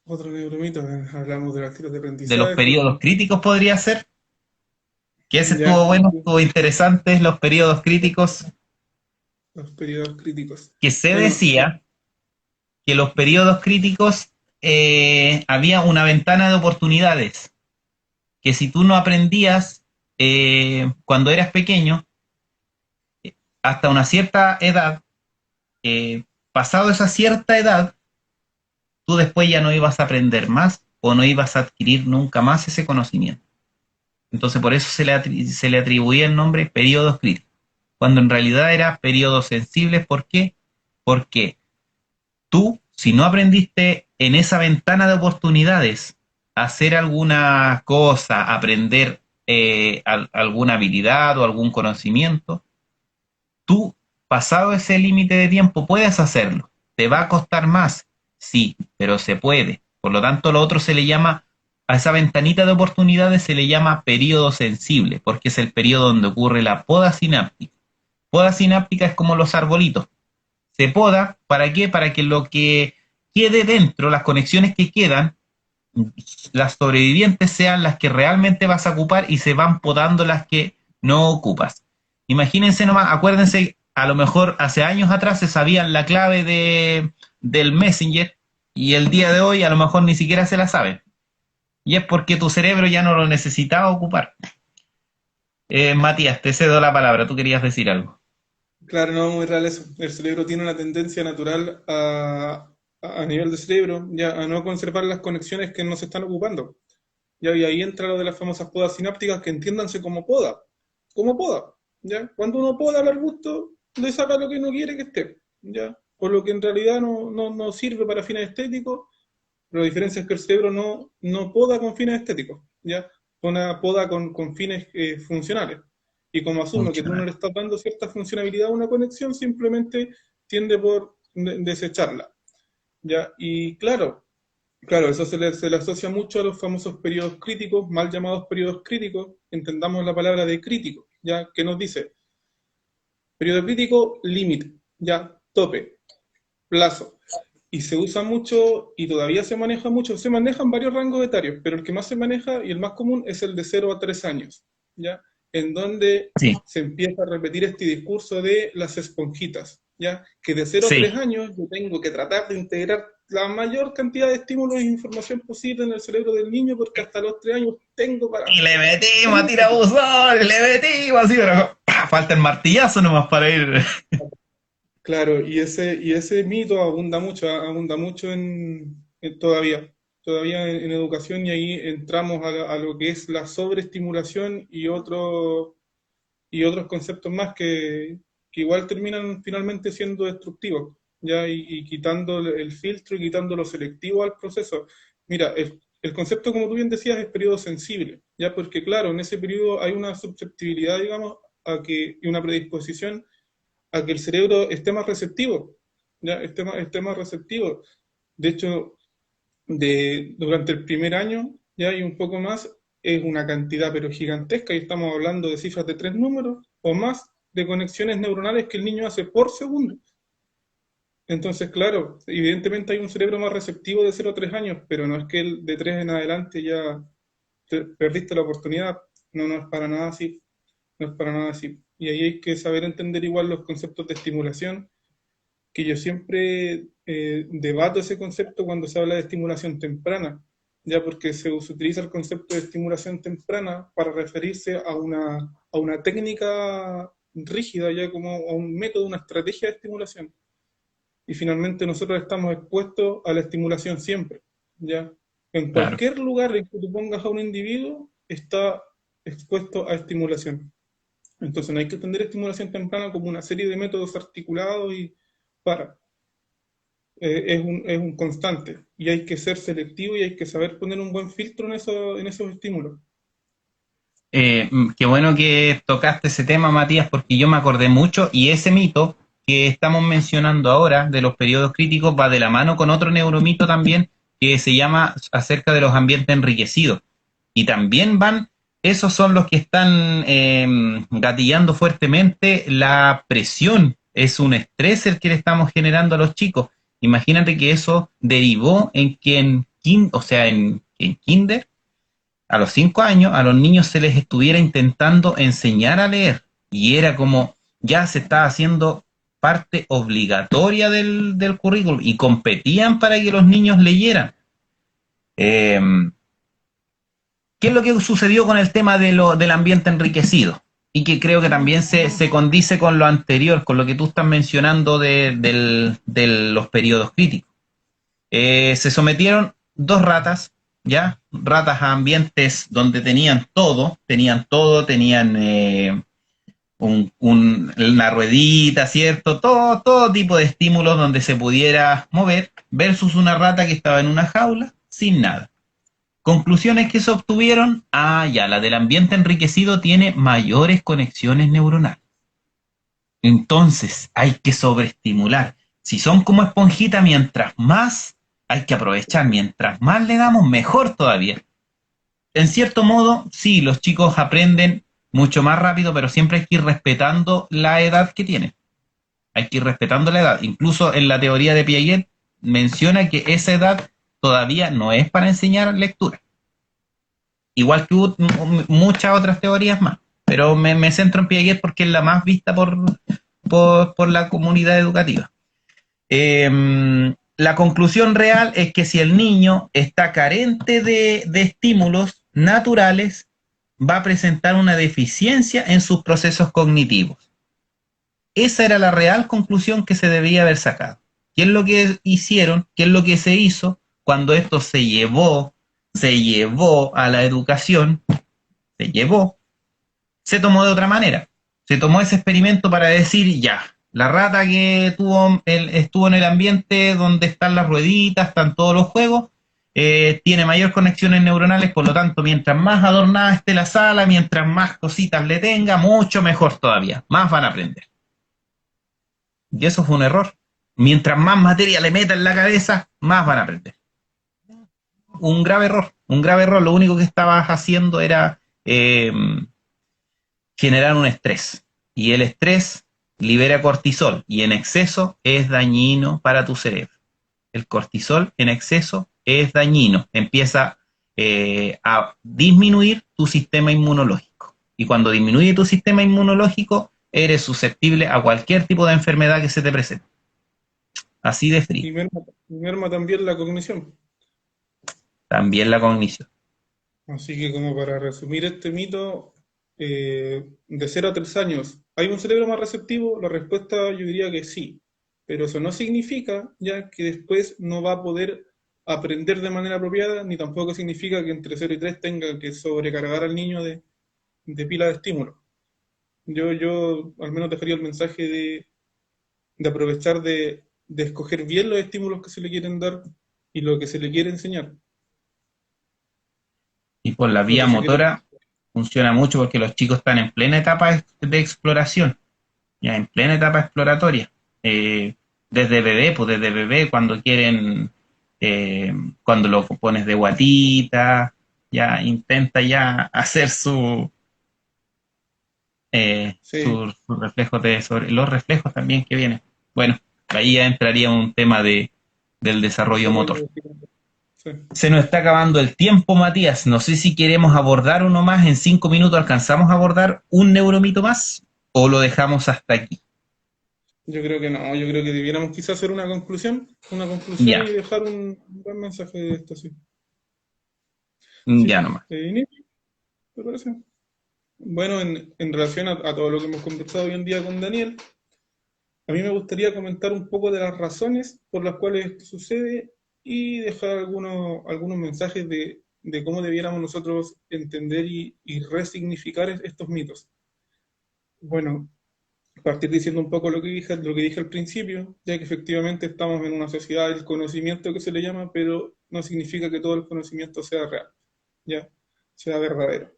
Speaker 2: Otro neuromito, hablamos de los estilos de
Speaker 1: ¿De los
Speaker 2: aprendizaje,
Speaker 1: periodos críticos podría ser? Que ese
Speaker 2: ya,
Speaker 1: estuvo bueno, estuvo interesante, los periodos críticos,
Speaker 2: los periodos críticos.
Speaker 1: que se
Speaker 2: Bueno,
Speaker 1: decía que los periodos críticos había una ventana de oportunidades, que si tú no aprendías cuando eras pequeño, hasta una cierta edad, pasado esa cierta edad, tú después ya no ibas a aprender más o no ibas a adquirir nunca más ese conocimiento. Entonces por eso se le atribuía el nombre periodos críticos, cuando en realidad era periodos sensibles. ¿Por qué? Porque tú, si no aprendiste en esa ventana de oportunidades hacer alguna cosa, aprender alguna habilidad o algún conocimiento, tú, pasado ese límite de tiempo, puedes hacerlo. ¿Te va a costar más? Sí, pero se puede. Por lo tanto, lo otro se le llama, a esa ventanita de oportunidades se le llama periodo sensible, porque es el periodo donde ocurre la poda sináptica. Poda sináptica es como los arbolitos. Se poda, ¿para qué? Para que lo que quede dentro, las conexiones que quedan, las sobrevivientes sean las que realmente vas a ocupar y se van podando las que no ocupas. Imagínense nomás, acuérdense a lo mejor hace años atrás se sabían la clave del Messenger y el día de hoy a lo mejor ni siquiera se la saben. Y es porque tu cerebro ya no lo necesitaba ocupar. Matías, te cedo la palabra, tú querías decir algo.
Speaker 2: Claro, no, muy real eso. El cerebro tiene una tendencia natural a nivel de cerebro, ya, a no conservar las conexiones que no se están ocupando. Ya, y ahí entra lo de las famosas podas sinápticas, que entiéndanse como poda, ¿ya? Cuando uno poda al arbusto, le saca lo que no quiere que esté, ¿ya? Por lo que en realidad no sirve para fines estéticos, pero la diferencia es que el cerebro no poda con fines estéticos, ¿ya? Una poda con fines funcionales. Y como asume que tú no
Speaker 1: Funcional.
Speaker 2: le estás dando cierta funcionalidad a una conexión, simplemente tiende por desecharla, ¿ya? Y claro, eso se le asocia mucho a los famosos periodos críticos, mal llamados periodos críticos. Entendamos la palabra de crítico, ¿ya? ¿Qué nos dice? Periodo crítico, límite, ¿ya? Tope, plazo. Y se usa mucho y todavía se maneja mucho. Se manejan varios rangos etarios, pero el que más se maneja y el más común es el de 0 a 3 años, ¿ya? En donde
Speaker 1: Sí,
Speaker 2: se empieza a repetir este discurso de las esponjitas, ¿ya? Que de 0 a 3 años yo tengo que tratar de integrar la mayor cantidad de estímulos e información posible en el cerebro del niño, porque hasta los 3 años tengo para...
Speaker 1: y le metimos a tirabuzón, le metimos así, pero falta el martillazo nomás para ir.
Speaker 2: Claro, y ese mito abunda mucho todavía en educación, y ahí entramos a lo que es la sobreestimulación y otros conceptos más que igual terminan finalmente siendo destructivos, ya, y quitando el filtro y quitando lo selectivo al proceso. Mira, el concepto, como tú bien decías, es periodo sensible, ya, porque claro, en ese periodo hay una susceptibilidad, digamos, y una predisposición a que el cerebro esté más receptivo, ¿ya? Esté más receptivo. De hecho, durante el primer año, ya y un poco más, es una cantidad pero gigantesca, y estamos hablando de cifras de 3 números o más de conexiones neuronales que el niño hace por segundo. Entonces, claro, evidentemente hay un cerebro más receptivo de 0 a 3 años, pero no es que el de 3 en adelante ya perdiste la oportunidad. No es para nada así. No es para nada así. Y ahí hay que saber entender igual los conceptos de estimulación, que yo siempre debato ese concepto cuando se habla de estimulación temprana, ya, porque se utiliza el concepto de estimulación temprana para referirse a una técnica rígida, ya como a un método, una estrategia de estimulación. Y finalmente nosotros estamos expuestos a la estimulación siempre, ¿ya? En
Speaker 1: Claro.
Speaker 2: cualquier lugar en que tú pongas a un individuo, está expuesto a estimulación. Entonces no hay que entender estimulación temprana como una serie de métodos articulados y para. Es un constante, y hay que ser selectivo y hay que saber poner un buen filtro en esos estímulos.
Speaker 1: Qué bueno que tocaste ese tema, Matías, porque yo me acordé mucho y ese mito que estamos mencionando ahora de los periodos críticos va de la mano con otro neuromito también que se llama acerca de los ambientes enriquecidos. Y también esos son los que están gatillando fuertemente la presión. Es un estrés el que le estamos generando a los chicos. Imagínate que eso derivó en que en kinder a los 5 años a los niños se les estuviera intentando enseñar a leer y era como ya se estaba haciendo parte obligatoria del currículum y competían para que los niños leyeran. Eh, ¿Qué es lo que sucedió con el tema del ambiente enriquecido? Y que creo que también se condice con lo anterior, con lo que tú estás mencionando de los periodos críticos. Se sometieron 2 ratas, ¿ya? Ratas a ambientes donde tenían una ruedita, ¿cierto? Todo tipo de estímulos donde se pudiera mover, versus una rata que estaba en una jaula sin nada. Conclusiones que se obtuvieron, ya, la del ambiente enriquecido tiene mayores conexiones neuronales. Entonces, hay que sobreestimular. Si son como esponjita, mientras más hay que aprovechar, mientras más le damos, mejor todavía. En cierto modo, sí, los chicos aprenden mucho más rápido, pero siempre hay que ir respetando la edad que tienen. Hay que ir respetando la edad. Incluso en la teoría de Piaget menciona que esa edad todavía no es para enseñar lectura. Igual que muchas otras teorías más. Pero me centro en Piaget porque es la más vista por la comunidad educativa. La conclusión real es que si el niño está carente de estímulos naturales, va a presentar una deficiencia en sus procesos cognitivos. Esa era la real conclusión que se debía haber sacado. ¿Qué es lo que hicieron? ¿Qué es lo que se hizo cuando esto se llevó a la educación? Se tomó de otra manera. Se tomó ese experimento para decir, ya, la rata que estuvo en el ambiente donde están las rueditas, están todos los juegos, tiene mayor conexiones neuronales, por lo tanto, mientras más adornada esté la sala, mientras más cositas le tenga, mucho mejor todavía, más van a aprender. Y eso fue un error. Mientras más materia le meta en la cabeza, más van a aprender. Un grave error. Lo único que estabas haciendo era generar un estrés. Y el estrés libera cortisol y en exceso es dañino para tu cerebro. El cortisol en exceso es dañino. Empieza a disminuir tu sistema inmunológico. Y cuando disminuye tu sistema inmunológico, eres susceptible a cualquier tipo de enfermedad que se te presente. Así de frío.
Speaker 2: Y merma también la cognición.
Speaker 1: También la cognición.
Speaker 2: Así que como para resumir este mito, de 0 a 3 años, ¿hay un cerebro más receptivo? La respuesta yo diría que sí, pero eso no significa ya que después no va a poder aprender de manera apropiada, ni tampoco significa que entre 0 y 3 tenga que sobrecargar al niño de pila de estímulos. Yo al menos dejaría el mensaje de aprovechar de escoger bien los estímulos que se le quieren dar y lo que se le quiere enseñar.
Speaker 1: Y por la
Speaker 2: No
Speaker 1: vía
Speaker 2: sé si quieres.
Speaker 1: motora funciona mucho porque los chicos están en plena etapa de exploración, ya en plena etapa exploratoria. Eh, desde bebé, cuando quieren, cuando lo pones de guatita, ya intenta ya hacer
Speaker 2: Sí,
Speaker 1: sus reflejos sobre los reflejos también que vienen. Bueno, ahí ya entraría un tema del desarrollo motor.
Speaker 2: desarrollo. Sí.
Speaker 1: Se nos está acabando el tiempo, Matías. No sé si queremos abordar uno más. En 5 minutos alcanzamos a abordar un neuromito más o lo dejamos hasta aquí.
Speaker 2: Yo creo que no, yo creo que debiéramos quizás hacer una conclusión y
Speaker 1: Ya,
Speaker 2: dejar un buen mensaje de esto, sí.
Speaker 1: ya
Speaker 2: Sí,
Speaker 1: nomás.
Speaker 2: inicio, ¿te parece? Bueno, en relación a todo lo que hemos conversado hoy en día con Daniel, a mí me gustaría comentar un poco de las razones por las cuales esto sucede y dejar algunos mensajes de cómo debiéramos nosotros entender y resignificar estos mitos. Bueno, partir diciendo un poco lo que dije al principio, ya que efectivamente estamos en una sociedad del conocimiento que se le llama, pero no significa que todo el conocimiento sea real, ya, sea verdadero.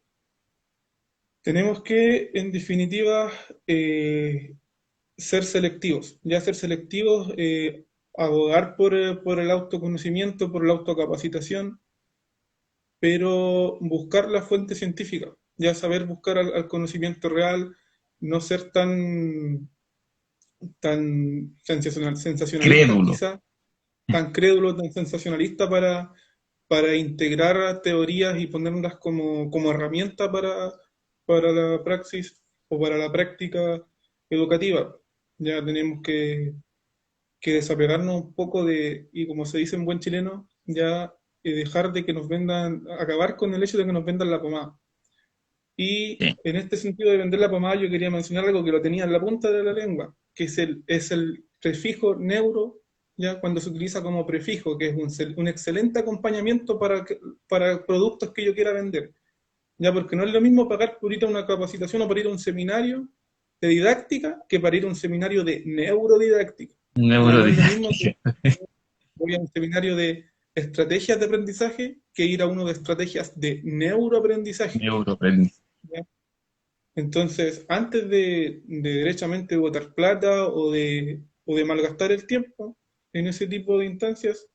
Speaker 2: Tenemos que, en definitiva, ser selectivos, ya ser selectivos, abogar por el autoconocimiento, por la autocapacitación, pero buscar la fuente científica, ya saber buscar al conocimiento real, no ser tan sensacionalista
Speaker 1: Crédulo.
Speaker 2: quizá, tan crédulo, tan sensacionalista para integrar teorías y ponerlas como herramienta para la praxis o para la práctica educativa. Ya tenemos que desapegarnos un poco y como se dice en buen chileno, ya dejar de que nos vendan, acabar con el hecho de que nos vendan la pomada. Y
Speaker 1: Sí.
Speaker 2: en este sentido de vender la pomada, yo quería mencionar algo que lo tenía en la punta de la lengua, que es el prefijo neuro, ya cuando se utiliza como prefijo, que es un excelente acompañamiento para productos que yo quiera vender. Ya, porque no es lo mismo pagar por ir a una capacitación o para ir a un seminario de didáctica que para ir a un seminario de neurodidáctica. Ya no es lo mismo que
Speaker 1: Neurodidáctica.
Speaker 2: voy a un seminario de estrategias de aprendizaje que ir a uno de estrategias de neuroaprendizaje.
Speaker 1: Neuroaprendizaje.
Speaker 2: ¿Ya? Entonces, antes de derechamente botar plata o de malgastar el tiempo en ese tipo de instancias,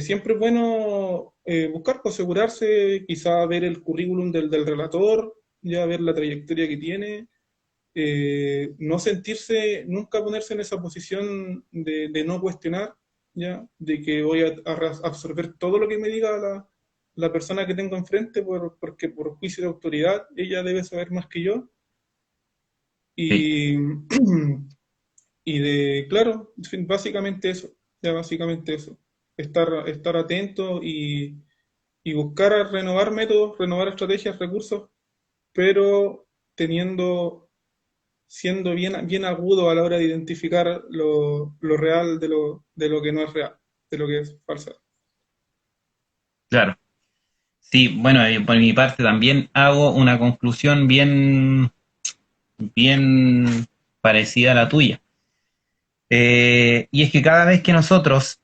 Speaker 2: siempre es bueno buscar, pues, asegurarse, quizá ver el currículum del relator, ya ver la trayectoria que tiene, no sentirse, nunca ponerse en esa posición de no cuestionar, ya, de que voy a absorber todo lo que me diga la persona que tengo enfrente porque por juicio de autoridad ella debe saber más que yo.
Speaker 1: Sí.
Speaker 2: Y claro, en fin, básicamente eso, ya básicamente eso. Estar atento y buscar a renovar métodos, renovar estrategias, recursos, pero teniendo, siendo bien agudo a la hora de identificar lo real de lo que no es real, de lo que es falso.
Speaker 1: Claro. Sí, bueno, por mi parte también hago una conclusión bien parecida a la tuya. Y es que cada vez que nosotros,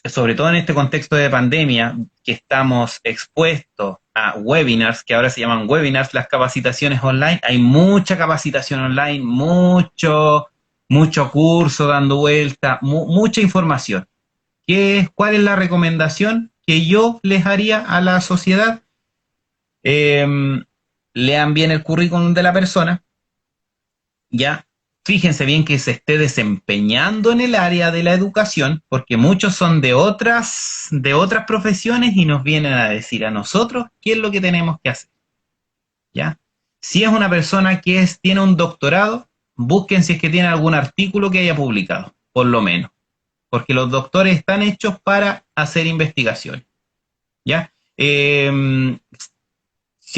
Speaker 1: sobre todo en este contexto de pandemia, que estamos expuestos a webinars, que ahora se llaman webinars, las capacitaciones online, hay mucha capacitación online, mucho curso dando vuelta, mucha información. ¿Cuál es la recomendación que yo les haría a la sociedad? Eh, Lean bien el currículum de la persona, ya. Fíjense bien que se esté desempeñando en el área de la educación, porque muchos son de otras profesiones y nos vienen a decir a nosotros qué es lo que tenemos que hacer, ¿ya? Si es una persona que tiene un doctorado, busquen si es que tiene algún artículo que haya publicado, por lo menos, porque los doctores están hechos para hacer investigaciones, ¿ya? Si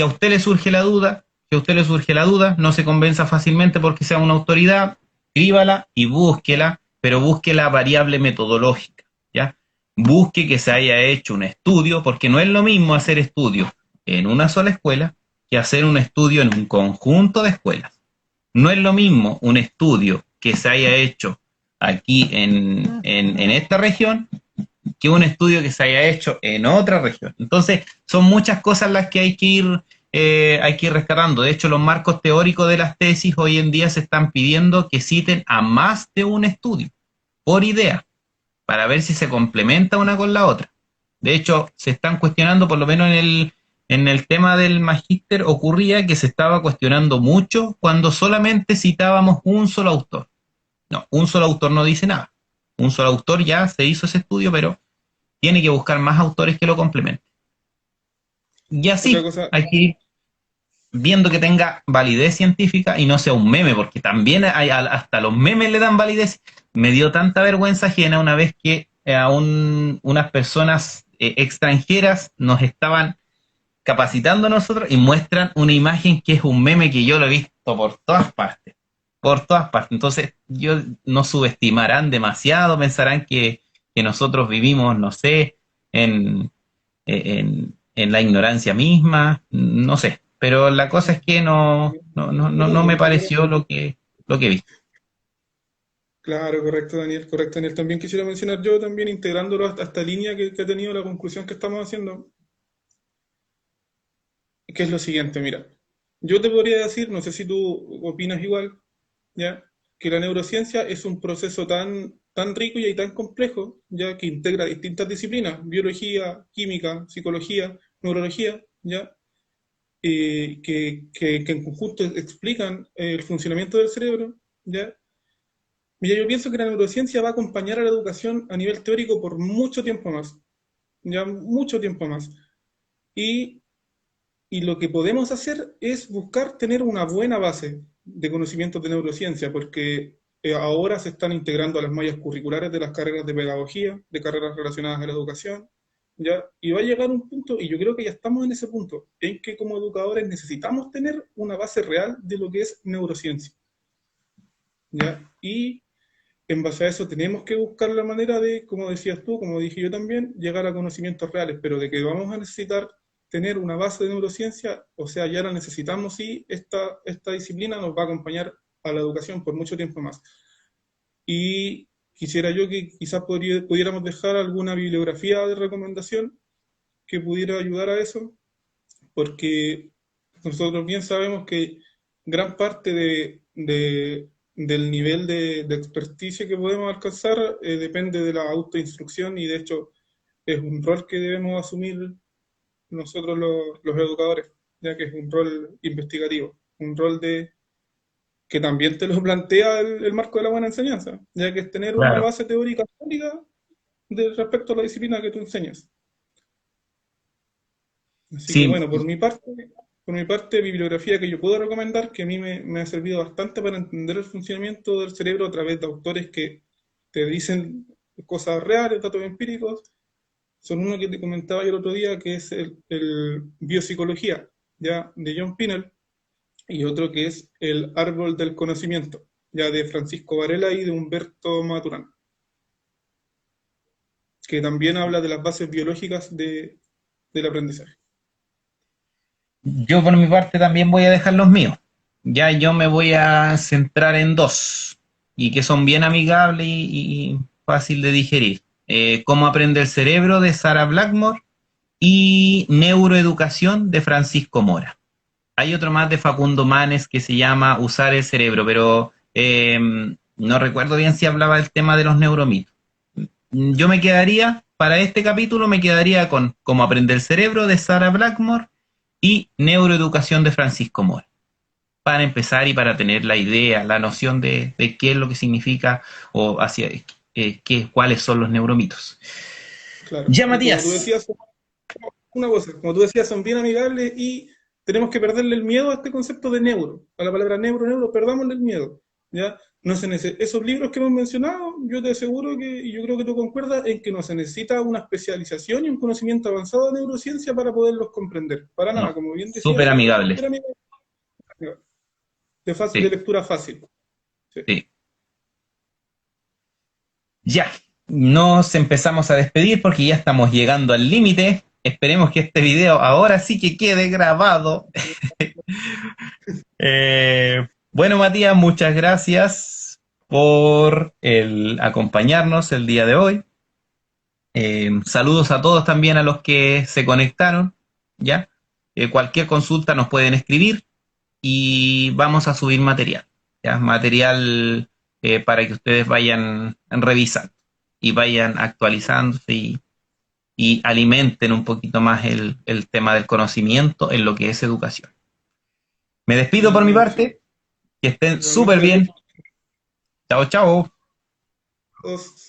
Speaker 1: a usted le surge la duda, si a usted le surge la duda, no se convenza fácilmente porque sea una autoridad, escríbala y búsquela, pero busque la variable metodológica, ¿ya? Busque que se haya hecho un estudio, porque no es lo mismo hacer estudios en una sola escuela que hacer un estudio en un conjunto de escuelas. No es lo mismo un estudio que se haya hecho aquí en esta región que un estudio que se haya hecho en otra región. Entonces, son muchas cosas las que hay que ir rescatando. De hecho, los marcos teóricos de las tesis hoy en día se están pidiendo que citen a más de un estudio por idea, para ver si se complementa una con la otra. De hecho, se están cuestionando, por lo menos en el tema del magíster, ocurría que se estaba cuestionando mucho cuando solamente citábamos un solo autor. No, un solo autor no dice nada. Un solo autor ya se hizo ese estudio, pero tiene que buscar más autores que lo complementen. Y
Speaker 2: Otra
Speaker 1: así
Speaker 2: cosa,
Speaker 1: hay que ir viendo que tenga validez científica y no sea un meme, porque también hasta los memes le dan validez. Me dio tanta vergüenza ajena una vez que unas personas extranjeras nos estaban capacitando a nosotros y muestran una imagen que es un meme que yo lo he visto por todas partes. Por todas partes. Entonces, nos subestimarán demasiado, pensarán que nosotros vivimos, no sé, en la ignorancia misma, no sé. Pero la cosa es que no me pareció lo que vi.
Speaker 2: claro, correcto, Daniel. También quisiera mencionar yo, también integrándolo hasta esta línea que ha tenido la conclusión que estamos haciendo, que es lo siguiente, mira, yo te podría decir, no sé si tú opinas igual, ¿ya? Que la neurociencia es un proceso tan rico y tan complejo, ya que integra distintas disciplinas, biología, química, psicología, neurología, ¿ya? Que en conjunto explican el funcionamiento del cerebro, ¿ya? Mira, yo pienso que la neurociencia va a acompañar a la educación a nivel teórico por mucho tiempo más, ya mucho tiempo más. Y Y lo que podemos hacer es buscar tener una buena base de conocimientos de neurociencia, porque ahora se están integrando a las mallas curriculares de las carreras de pedagogía, de carreras relacionadas a la educación, ¿ya? Y va a llegar un punto, y yo creo que ya estamos en ese punto, en que como educadores necesitamos tener una base real de lo que es neurociencia, ¿ya? Y en base a eso tenemos que buscar la manera de, como decías tú, como dije yo también, llegar a conocimientos reales, pero de que vamos a necesitar tener una base de neurociencia, o sea, ya la necesitamos y esta disciplina nos va a acompañar a la educación por mucho tiempo más. Y quisiera yo que quizás pudiéramos dejar alguna bibliografía de recomendación que pudiera ayudar a eso, porque nosotros bien sabemos que gran parte del nivel de experticia que podemos alcanzar depende de la autoinstrucción y de hecho es un rol que debemos asumir nosotros los educadores, ya que es un rol investigativo, un rol que también te lo plantea el marco de la buena enseñanza, ya que es tener una
Speaker 1: Claro.
Speaker 2: base teórica sólida respecto a la disciplina que tú enseñas. Así que
Speaker 1: Sí,
Speaker 2: bueno, por mi parte, por mi parte, bibliografía que yo puedo recomendar, que a mí me ha servido bastante para entender el funcionamiento del cerebro a través de autores que te dicen cosas reales, datos empíricos, son uno que te comentaba yo el otro día, que es el Biopsicología, ya, de John Pinnell, y otro que es El Árbol del Conocimiento, ya de Francisco Varela y de Humberto Maturana, que también habla de las bases biológicas del aprendizaje.
Speaker 1: Yo por mi parte también voy a dejar los míos. Ya yo me voy a centrar en dos y que son bien amigables y fácil de digerir. Cómo aprende el cerebro de Sarah Blackmore y Neuroeducación de Francisco Mora. Hay otro más de Facundo Manes que se llama Usar el cerebro, pero no recuerdo bien si hablaba del tema de los neuromitos. Yo me quedaría, para este capítulo, me quedaría con Cómo aprender el cerebro de Sarah Blackmore y Neuroeducación de Francisco Mora, para empezar y para tener la idea, la noción de qué es lo que significa o hacia cuáles son los neuromitos.
Speaker 2: Claro,
Speaker 1: Ya,
Speaker 2: y como tú
Speaker 1: Matías.
Speaker 2: decías, una cosa, como tú decías, son bien amigables y tenemos que perderle el miedo a este concepto de neuro, a la palabra neuro, perdámosle el miedo, ¿ya? No se esos libros que hemos mencionado, yo te aseguro que, y yo creo que tú concuerdas, en que no se necesita una especialización y un conocimiento avanzado de neurociencia para poderlos comprender. Para nada,
Speaker 1: No,
Speaker 2: como bien decías,
Speaker 1: súper
Speaker 2: son
Speaker 1: amigables.
Speaker 2: súper amigables, de
Speaker 1: Sí,
Speaker 2: lectura fácil. Sí.
Speaker 1: sí. Ya, nos empezamos a despedir porque ya estamos llegando al límite. Esperemos que este video ahora sí que quede grabado. Bueno, Matías, muchas gracias por el acompañarnos el día de hoy. Saludos a todos también a los que se conectaron, ¿ya? Cualquier consulta nos pueden escribir y vamos a subir material, ¿ya? Material para que ustedes vayan revisando y vayan actualizándose y alimenten un poquito más el tema del conocimiento en lo que es educación. Me despido por mi
Speaker 2: Igualmente,
Speaker 1: parte, que estén súper
Speaker 2: igualmente a ti.
Speaker 1: bien. Chao, chao.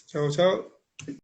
Speaker 2: Chao, chao.